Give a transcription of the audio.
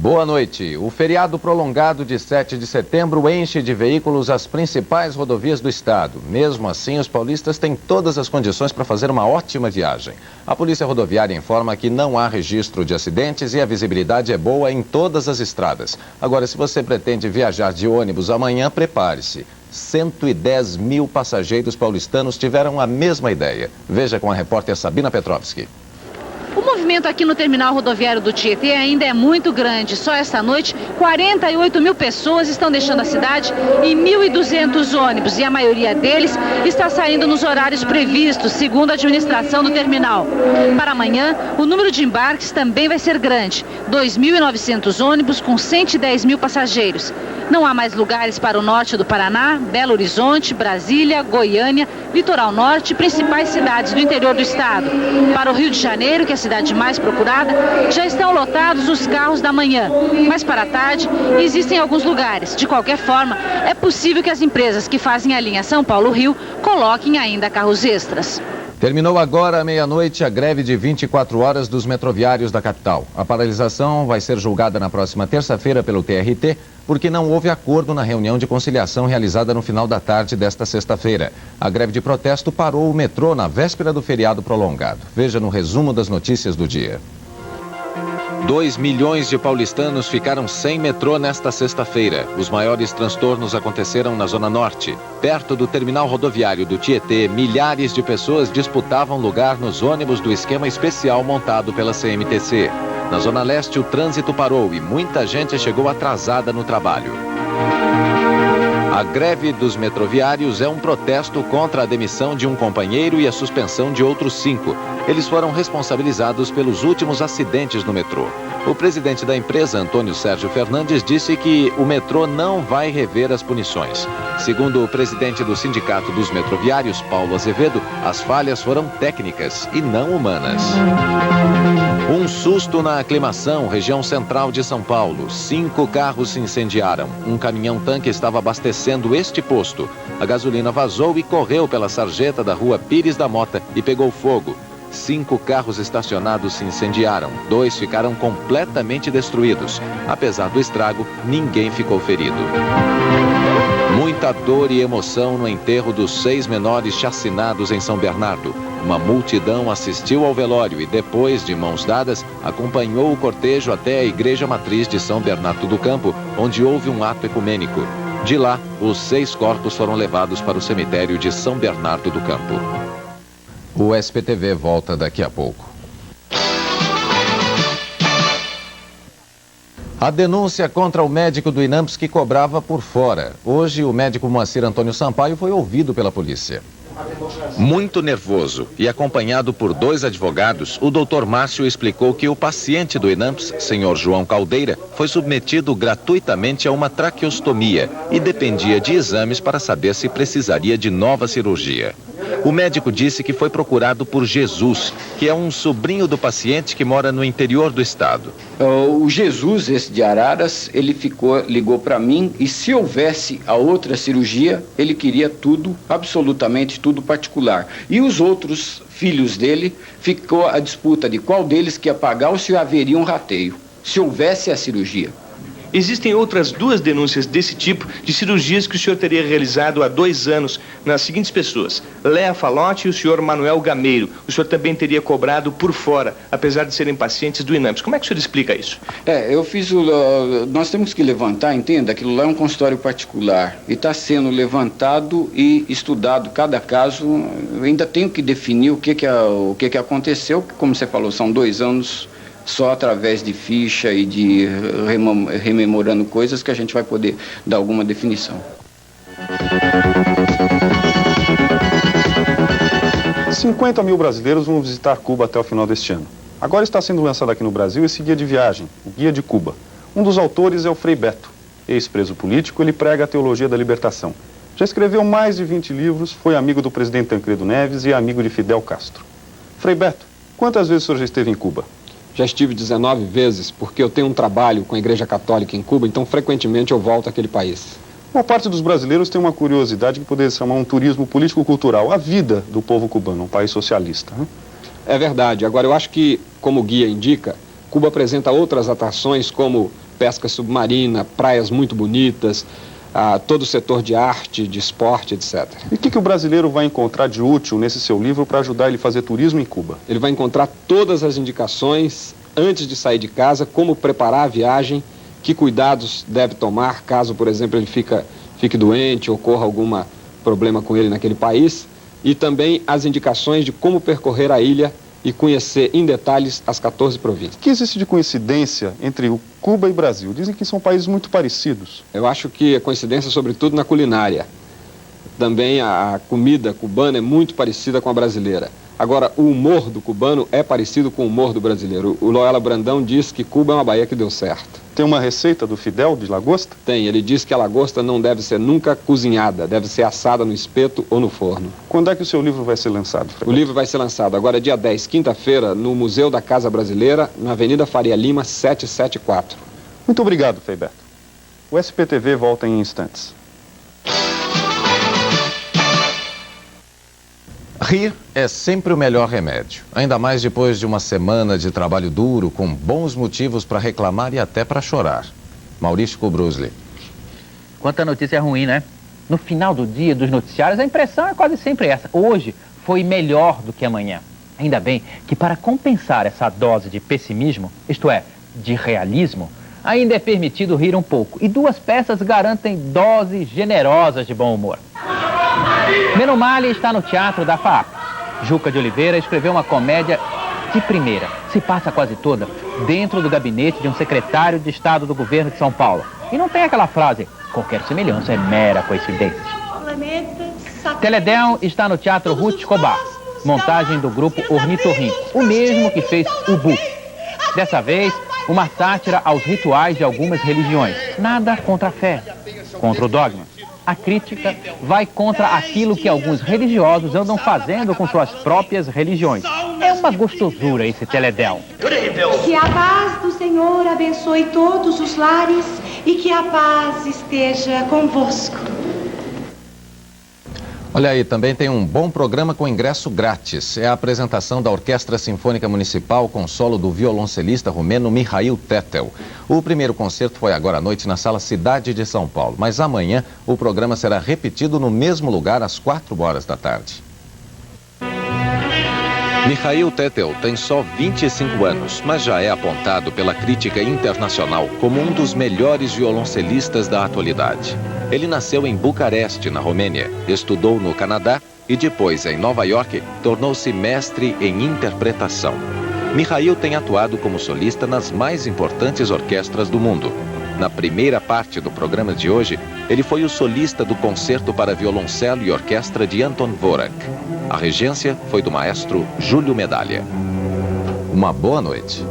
Boa noite. O feriado prolongado de 7 de setembro enche de veículos as principais rodovias do estado. Mesmo assim, os paulistas têm todas as condições para fazer uma ótima viagem. A Polícia Rodoviária informa que não há registro de acidentes e a visibilidade é boa em todas as estradas. Agora, se você pretende viajar de ônibus amanhã, prepare-se. 110 mil passageiros paulistanos tiveram a mesma ideia. Veja com a repórter Sabina Petrovski. O movimento aqui no terminal rodoviário do Tietê ainda é muito grande. Só esta noite, 48 mil pessoas estão deixando a cidade e 1.200 ônibus. E a maioria deles está saindo nos horários previstos, segundo a administração do terminal. Para amanhã, o número de embarques também vai ser grande. 2.900 ônibus com 110 mil passageiros. Não há mais lugares para o norte do Paraná, Belo Horizonte, Brasília, Goiânia, Litoral Norte e principais cidades do interior do estado. Para o Rio de Janeiro, que é a cidade mais procurada, já estão lotados os carros da manhã. Mas para a tarde, existem alguns lugares. De qualquer forma, é possível que as empresas que fazem a linha São Paulo-Rio coloquem ainda carros extras. Terminou agora à meia-noite a greve de 24 horas dos metroviários da capital. A paralisação vai ser julgada na próxima terça-feira pelo TRT, porque não houve acordo na reunião de conciliação realizada no final da tarde desta sexta-feira. A greve de protesto parou o metrô na véspera do feriado prolongado. Veja no resumo das notícias do dia. 2 milhões de paulistanos ficaram sem metrô nesta sexta-feira. Os maiores transtornos aconteceram na Zona Norte. Perto do terminal rodoviário do Tietê, milhares de pessoas disputavam lugar nos ônibus do esquema especial montado pela CMTC. Na Zona Leste, o trânsito parou e muita gente chegou atrasada no trabalho. A greve dos metroviários é um protesto contra a demissão de um companheiro e a suspensão de outros 5. Eles foram responsabilizados pelos últimos acidentes no metrô. O presidente da empresa, Antônio Sérgio Fernandes, disse que o metrô não vai rever as punições. Segundo o presidente do Sindicato dos Metroviários, Paulo Azevedo, as falhas foram técnicas e não humanas. Um susto na Aclimação, região central de São Paulo. 5 carros se incendiaram. Um caminhão-tanque estava abastecendo este posto. A gasolina vazou e correu pela sarjeta da rua Pires da Mota e pegou fogo. 5 carros estacionados se incendiaram. 2 ficaram completamente destruídos. Apesar do estrago, ninguém ficou ferido. Muita dor e emoção no enterro dos 6 menores chacinados em São Bernardo. Uma multidão assistiu ao velório e depois, de mãos dadas, acompanhou o cortejo até a Igreja Matriz de São Bernardo do Campo, onde houve um ato ecumênico. De lá, os 6 corpos foram levados para o cemitério de São Bernardo do Campo. O SPTV volta daqui a pouco. A denúncia contra o médico do INAMPS que cobrava por fora. Hoje, o médico Moacir Antônio Sampaio foi ouvido pela polícia. Muito nervoso e acompanhado por 2 advogados, o doutor Márcio explicou que o paciente do INAMPS, senhor João Caldeira, foi submetido gratuitamente a uma traqueostomia e dependia de exames para saber se precisaria de nova cirurgia. O médico disse que foi procurado por Jesus, que é um sobrinho do paciente que mora no interior do estado. O Jesus, esse de Araras, ele ligou para mim e se houvesse a outra cirurgia, ele queria tudo, absolutamente tudo particular. E os outros filhos dele, ficou a disputa de qual deles que ia pagar ou se haveria um rateio, se houvesse a cirurgia. Existem outras 2 denúncias desse tipo de cirurgias que o senhor teria realizado há 2 anos nas seguintes pessoas: Léa Falotti e o senhor Manuel Gameiro. O senhor também teria cobrado por fora, apesar de serem pacientes do INAMPS. Como é que o senhor explica isso? Eu fiz nós temos que levantar, entenda, aquilo lá é um consultório particular e está sendo levantado e estudado cada caso. Eu ainda tenho que definir o que aconteceu, como você falou, são 2 anos só através de ficha e de rememorando coisas que a gente vai poder dar alguma definição. 50 mil brasileiros vão visitar Cuba até o final deste ano. Agora está sendo lançado aqui no Brasil esse guia de viagem, o Guia de Cuba. Um dos autores é o Frei Beto. Ex-preso político, ele prega a teologia da libertação. Já escreveu mais de 20 livros, foi amigo do presidente Tancredo Neves e amigo de Fidel Castro. Frei Beto, quantas vezes o senhor já esteve em Cuba? Já estive 19 vezes, porque eu tenho um trabalho com a Igreja Católica em Cuba, então frequentemente eu volto àquele país. Uma parte dos brasileiros tem uma curiosidade que poderia se chamar um turismo político-cultural, a vida do povo cubano, um país socialista. Né? É verdade. Agora, eu acho que, como o guia indica, Cuba apresenta outras atrações como pesca submarina, praias muito bonitas, todo o setor de arte, de esporte, etc. E o que o brasileiro vai encontrar de útil nesse seu livro para ajudar ele a fazer turismo em Cuba? Ele vai encontrar todas as indicações antes de sair de casa, como preparar a viagem, que cuidados deve tomar caso, por exemplo, ele fique doente, ocorra algum problema com ele naquele país, e também as indicações de como percorrer a ilha e conhecer em detalhes as 14 províncias. O que existe de coincidência entre o Cuba e o Brasil? Dizem que são países muito parecidos. Eu acho que a coincidência, sobretudo na culinária. Também a comida cubana é muito parecida com a brasileira. Agora, o humor do cubano é parecido com o humor do brasileiro. O Loyola Brandão diz que Cuba é uma baía que deu certo. Tem uma receita do Fidel de lagosta? Tem, ele diz que a lagosta não deve ser nunca cozinhada, deve ser assada no espeto ou no forno. Quando é que o seu livro vai ser lançado, Frei? O livro vai ser lançado agora dia 10, quinta-feira, no Museu da Casa Brasileira, na Avenida Faria Lima, 774. Muito obrigado, Frei Beto. O SPTV volta em instantes. Rir é sempre o melhor remédio, ainda mais depois de uma semana de trabalho duro, com bons motivos para reclamar e até para chorar. Maurício Kubrusli. Quanta notícia ruim, né? No final do dia dos noticiários, a impressão é quase sempre essa. Hoje foi melhor do que amanhã. Ainda bem que, para compensar essa dose de pessimismo, isto é, de realismo, ainda é permitido rir um pouco. E duas peças garantem doses generosas de bom humor. Menomale está no Teatro da FAAP. Juca de Oliveira escreveu uma comédia de primeira. Se passa quase toda dentro do gabinete de um secretário de Estado do governo de São Paulo. E não tem aquela frase, qualquer semelhança é mera coincidência. Teledéon está no Teatro Ruth Escobar. Montagem do grupo Ornitorrinco, o mesmo que fez Ubu. Dessa vez, uma sátira aos rituais de algumas religiões. Nada contra a fé, contra o dogma. A crítica vai contra aquilo que alguns religiosos andam fazendo com suas próprias religiões. É uma gostosura esse Teledéon. Que a paz do Senhor abençoe todos os lares e que a paz esteja convosco. Olha aí, também tem um bom programa com ingresso grátis. É a apresentação da Orquestra Sinfônica Municipal com solo do violoncelista romeno Mihail Tetel. O primeiro concerto foi agora à noite na Sala Cidade de São Paulo, mas amanhã o programa será repetido no mesmo lugar às 4h da tarde. Mihail Tetel tem só 25 anos, mas já é apontado pela crítica internacional como um dos melhores violoncelistas da atualidade. Ele nasceu em Bucareste, na Romênia, estudou no Canadá e depois, em Nova York, tornou-se mestre em interpretação. Mihail tem atuado como solista nas mais importantes orquestras do mundo. Na primeira parte do programa de hoje, ele foi o solista do concerto para violoncelo e orquestra de Anton Dvorak. A regência foi do maestro Júlio Medalha. Uma boa noite.